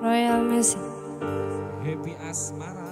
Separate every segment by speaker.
Speaker 1: Royal Music.
Speaker 2: Happy Asmara.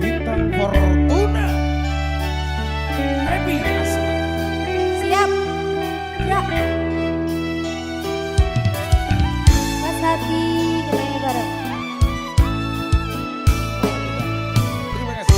Speaker 1: Bintang Fortuna Happy Asmara.
Speaker 3: Siap. Ya. Mas Hati, kita nyanyi bareng.
Speaker 1: Terima kasih.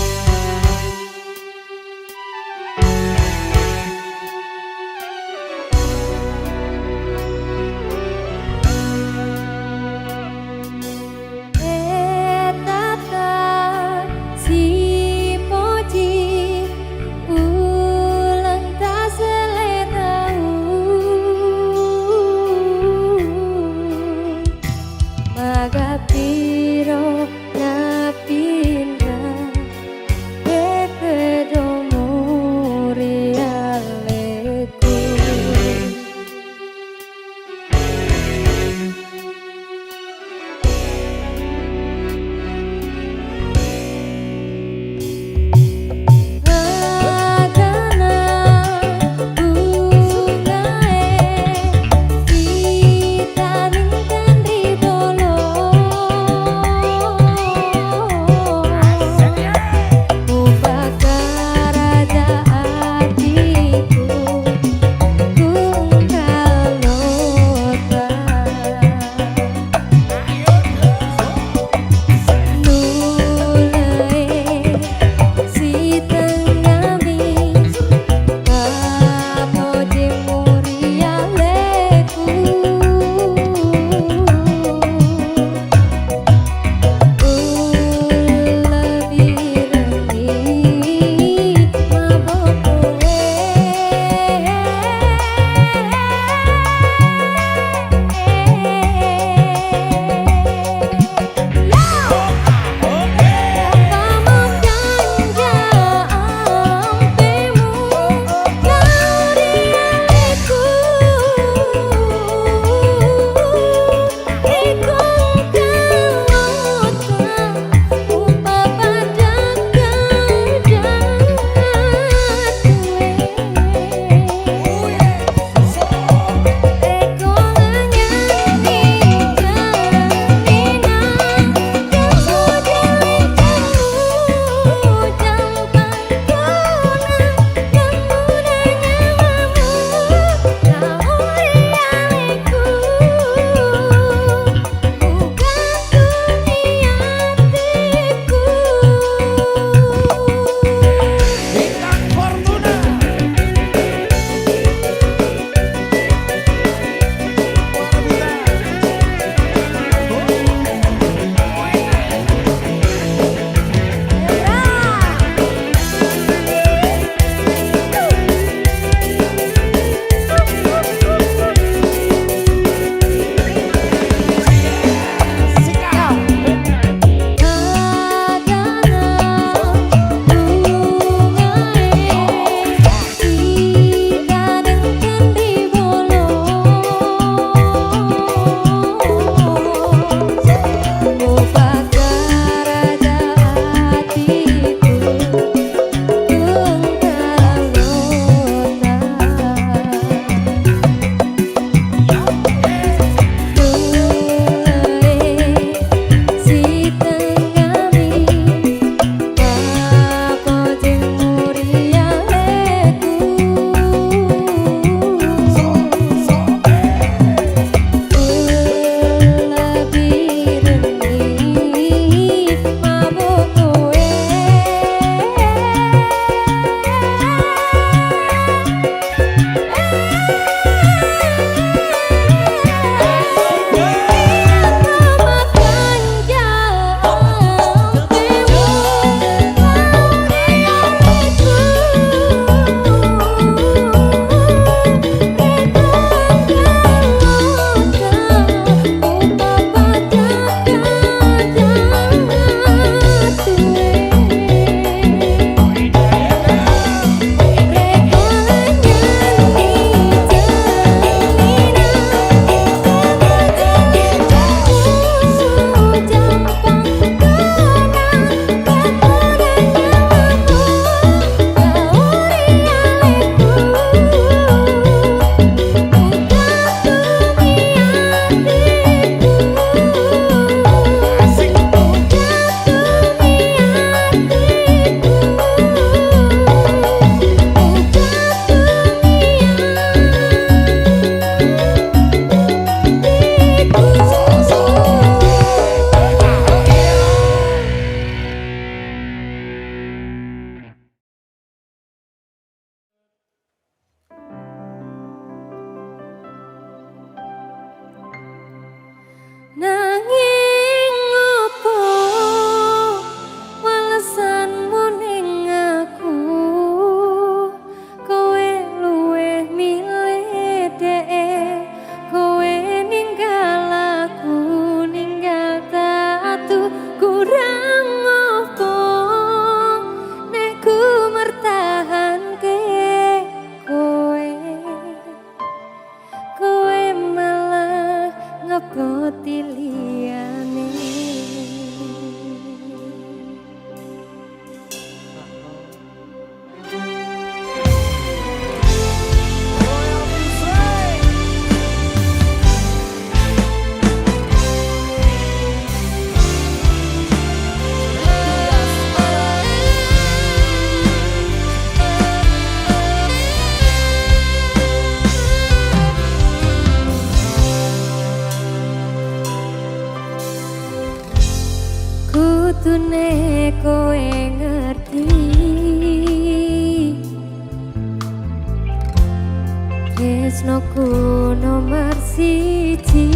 Speaker 3: tresnoku nomor siji.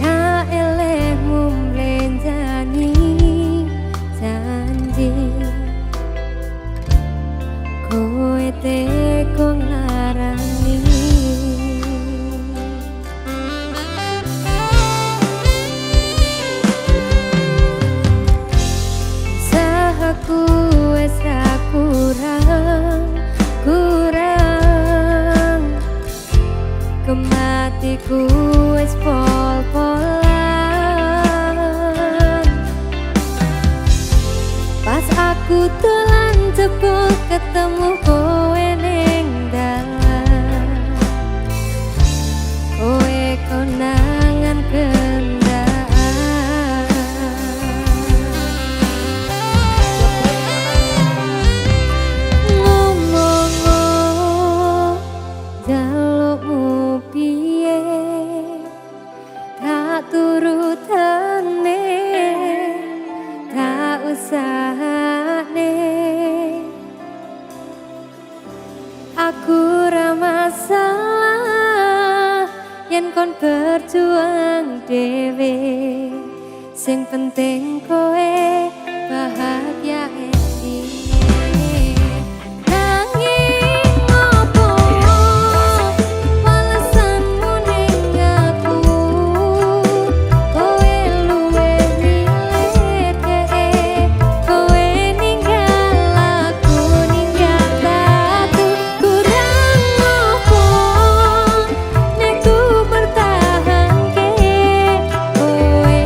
Speaker 3: Ya elehmu mlenjani janji, kowe teko nglarani. Usahaku wes ra kurang, kematiku wes pol-polan. Pas aku telan jebul ketemu kowe ning dalan, kowe konangan kendaan. Ngomong jalukmu piye, tak turutane, tak usahane. Aku ra masalah yen kon berjuang dhewe, sing penting kowe bahagia endinge. Nanging ngopo walesanmu ning aku, kowe luwih milih dhewe, kowe ninggal aku ninggal batu. Kurang ngopo nek ku bertahanke kowe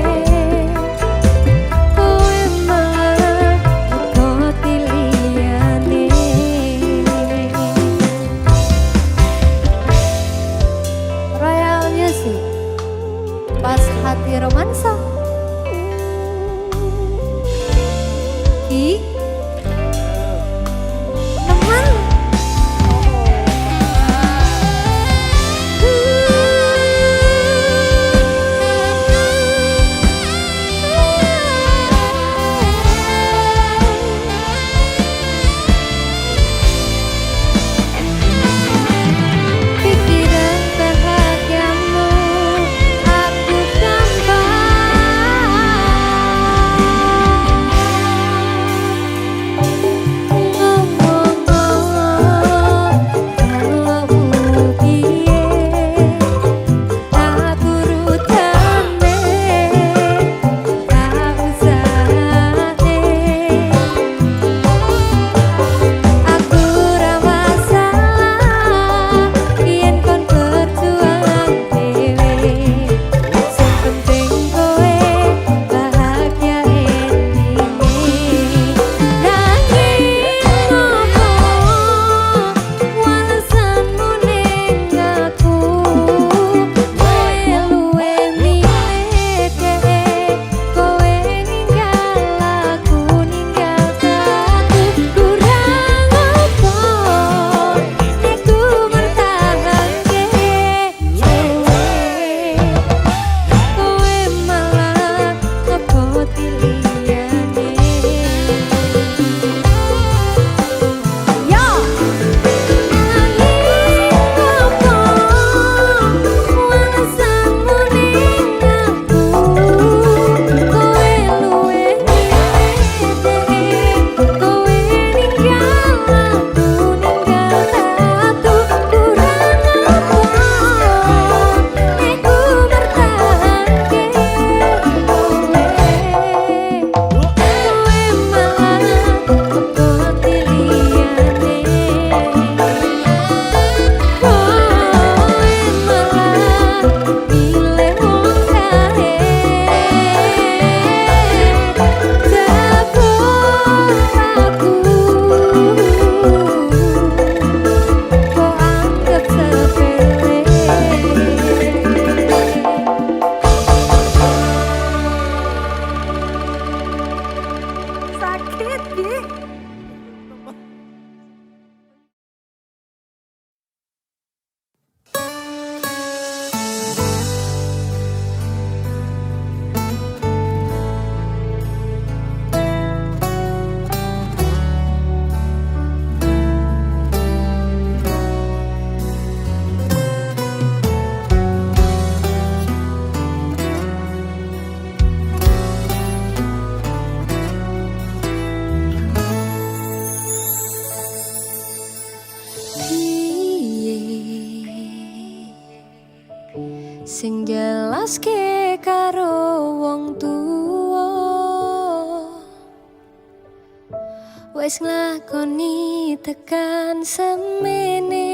Speaker 3: Wes nglakoni tekan semene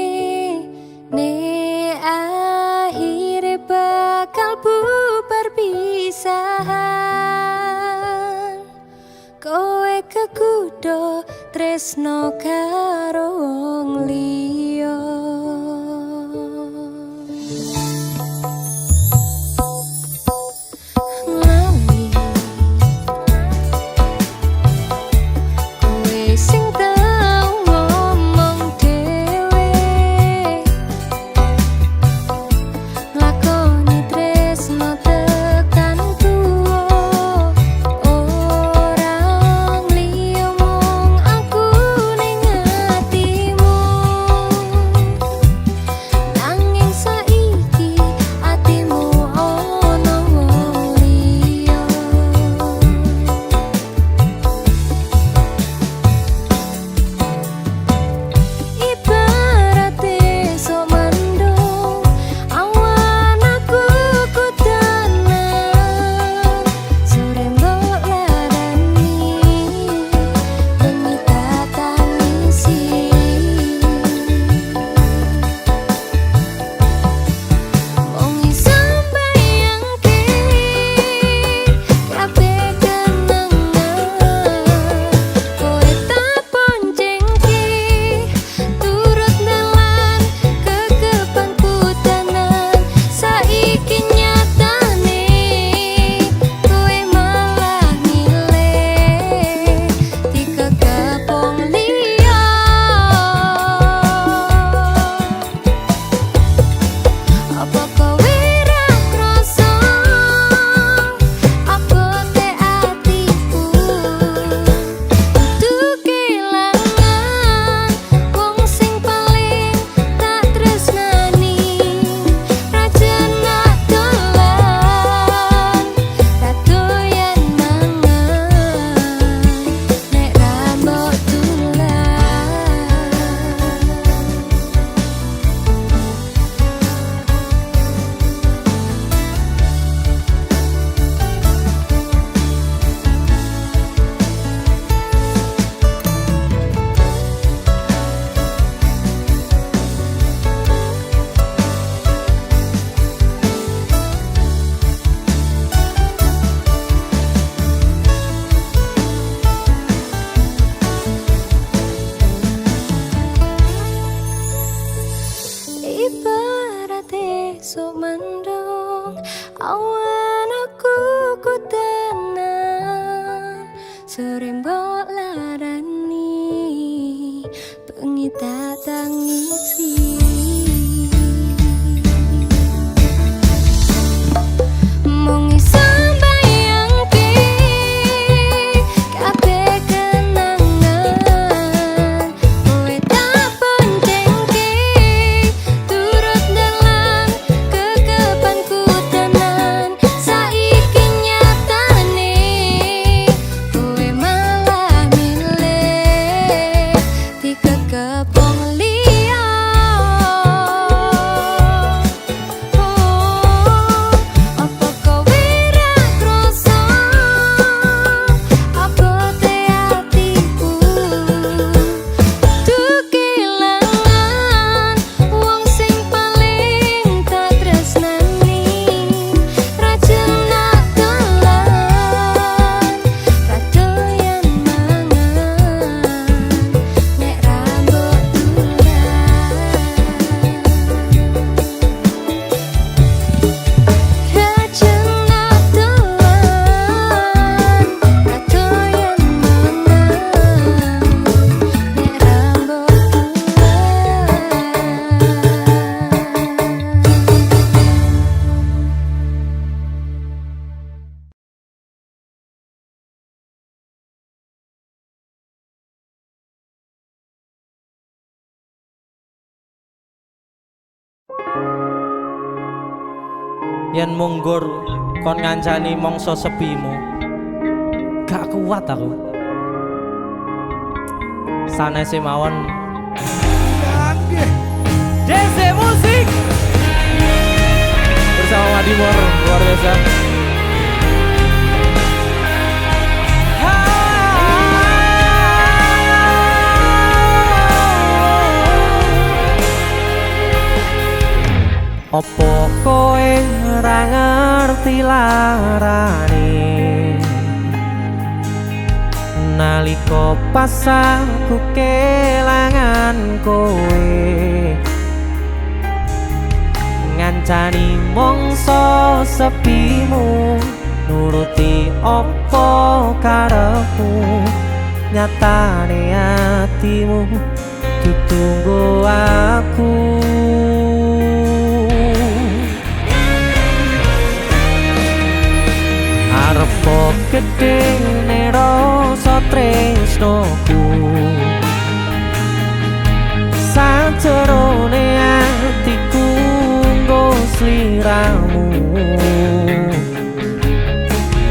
Speaker 3: ne akhire bakal bubar pisahan. Kowe kekudo tresno karo wong liya. Sok mendung awan aku kutenan serembok larani bengi tak tangisi. Mungi sambayangke kabeh kenangan kowe tak pencengke turut ndelang kekepanku tenan saiki nyatane kowe malah milih dikekep wong liya. Apa kowe ra krasa abote atiku duh kelangan wong sing paling tak tresnani rajana dolan kadoyan mangan nek rambut
Speaker 4: yen munggur kon ngancani mongso sepimu gak kuat aku sanese mawon DC Musik bersama Madimor luar biasa. parane nalika pas aku kelangan kowe ngancani mongso sepimu nuruti opo karepmu nyatane hatimu ditunggu aku arepo gedene rasa tresnoku sajerone atiku nggo sliramu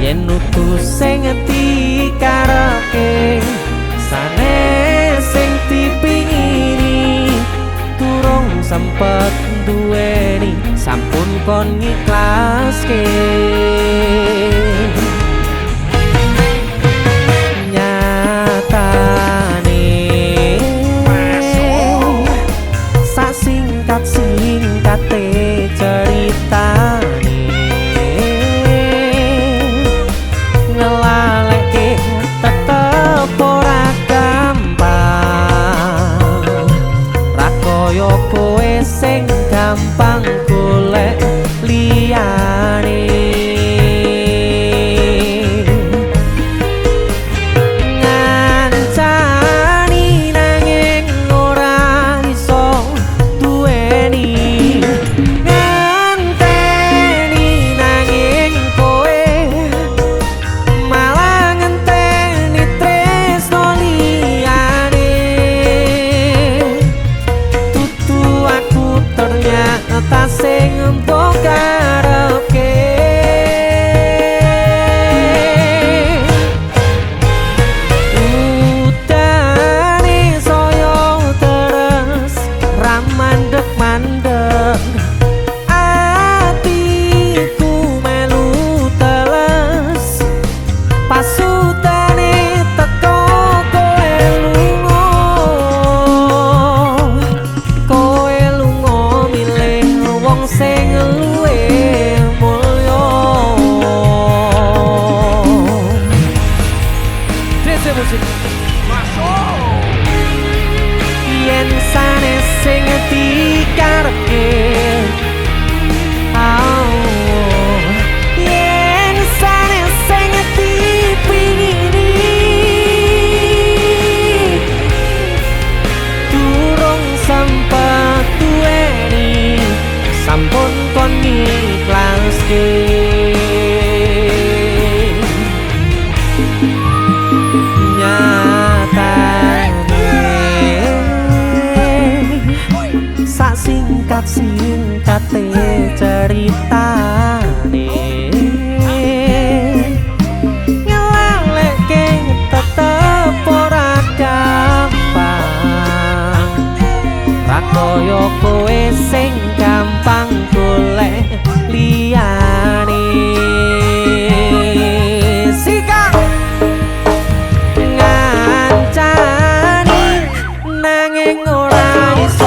Speaker 4: yen utus sing dikarepke sanes sing dipingini durung sempet duweni sampun kon ngiklaske nyatane sasingkat-singkate ceritane ngelaleke tetep ora gampang ra koyo kowe sing gampang golek liyane ngancani nanging ora iso duweni ngenteni nanging kowe malah ngenteni tresno liyane tutu aku ternyata sing mbok karepke udane saya terus ra mandeg-mandeg atiku melu teles pasutane teko kowe lunga milih wong sing luwe mulya Dese Musik yen sanes sing dikarepke yen sanes sing dipingini durung sempet duweni sampun kon ngiklaske singkat-singkate ceritane ngelaleke tetep ora gampang ra koyo kowe sing gampang golek liyane sikap ngancani nanging ora iso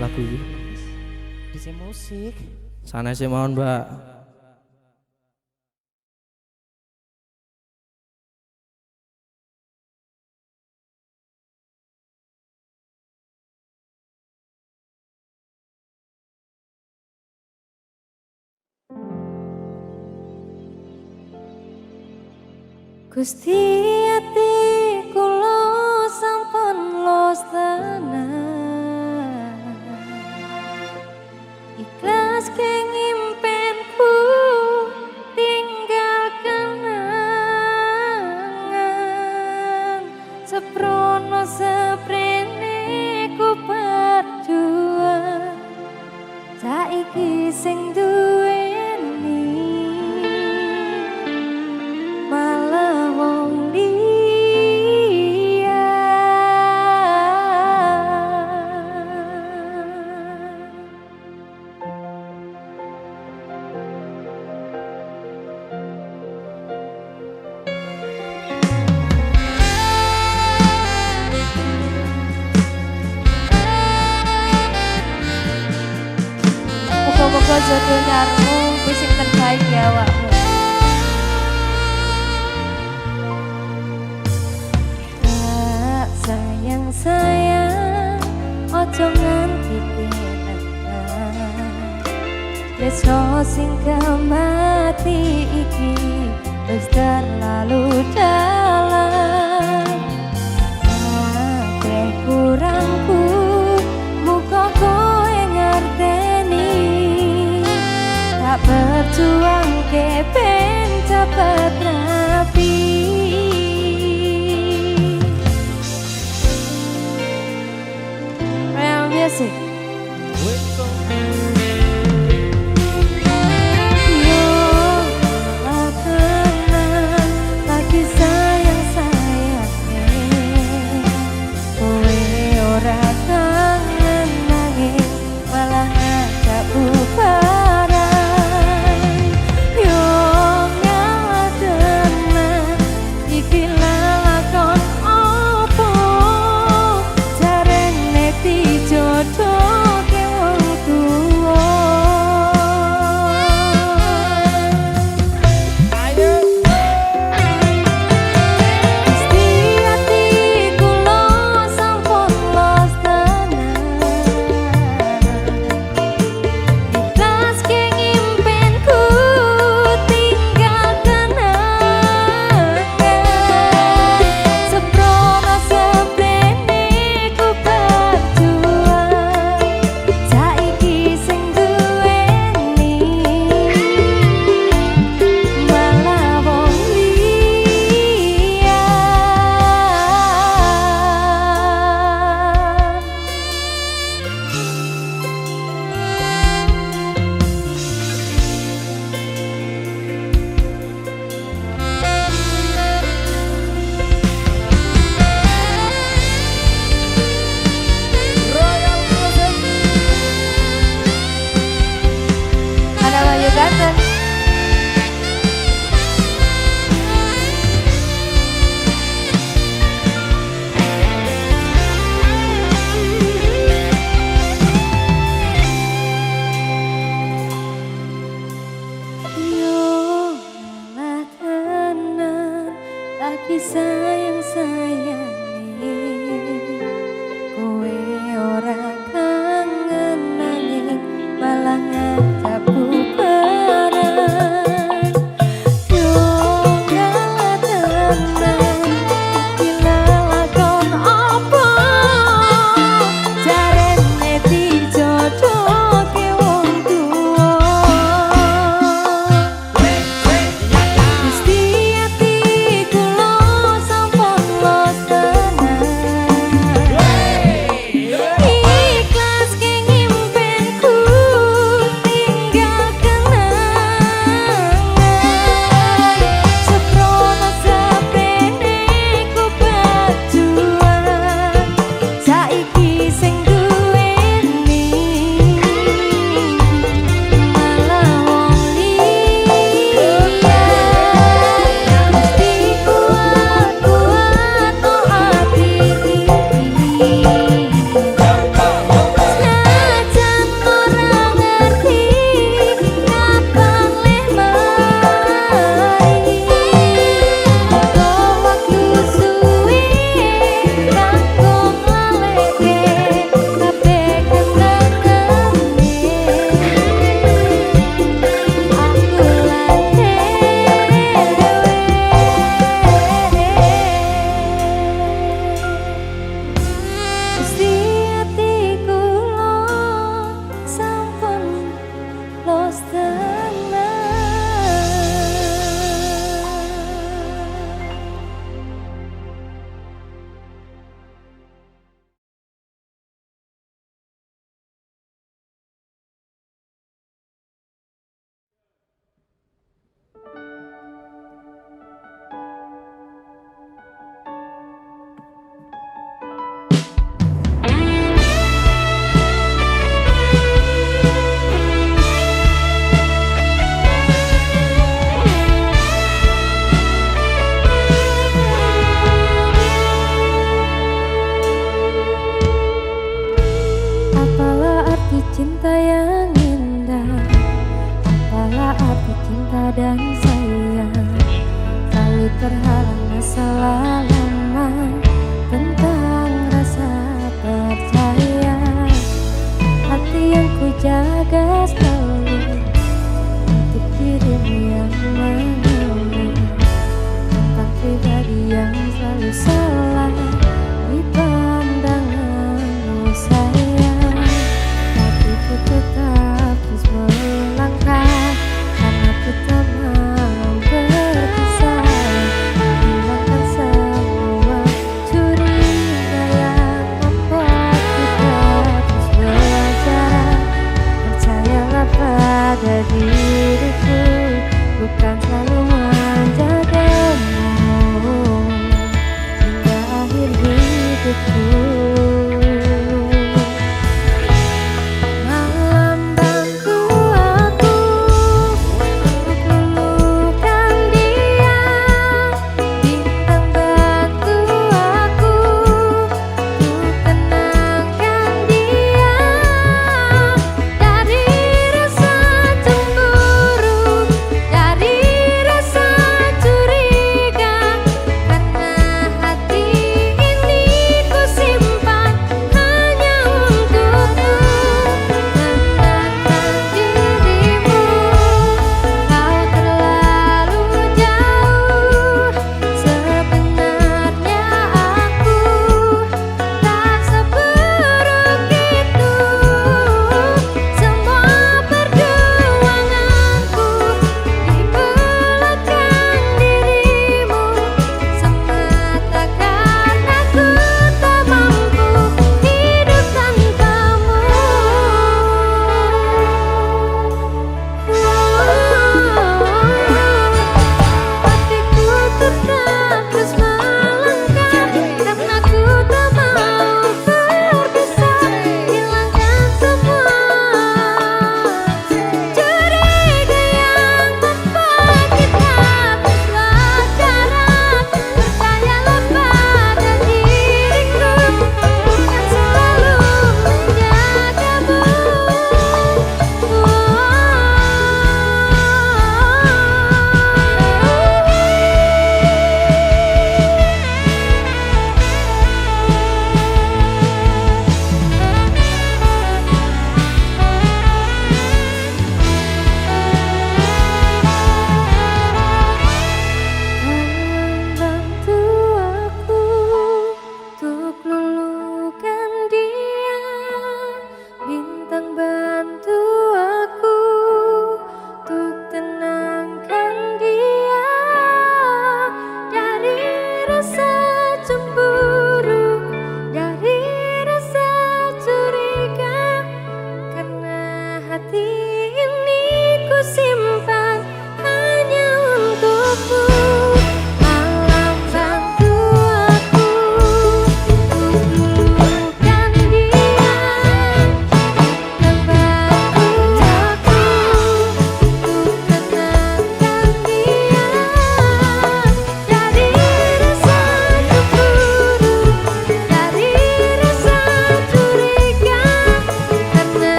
Speaker 4: lagu iki. Dese Musik. Sanesé mawon, Mbak.
Speaker 3: Gusti ati kula sampun los tenan, ikhlas kengimpenku tinggal kenangan, seprono seprene ku berjuang, saiki sing duweni malah wong liya. Muga-muga jodoh nyarmu wis sing terbaik ya awakmu. Tak sayang sayang, ojo nganti kenangan. Besok sing kemati iki wis terlalu dalam. Akeh kurangku, muga kowe ngerteni. Tak berjuang ke ben cepet rapi. Real music. Yo, kenal lagi sayang-sayangnya. Kowe ora kangen nangis, malah ngajak bubaran. Yo, ngalah tenan, iki lakon opo? Jarene dijodoh ke wong tuwa. Gusti ati kula sampun los tenan, ikhlas kengimpenku tinggal kenangan, seprono seprene ku berjuang, saiki sing duweni malah wong liya. Ada Wahyu Ganteng. Yo, ngalah tenan, lagi sayang-sayang.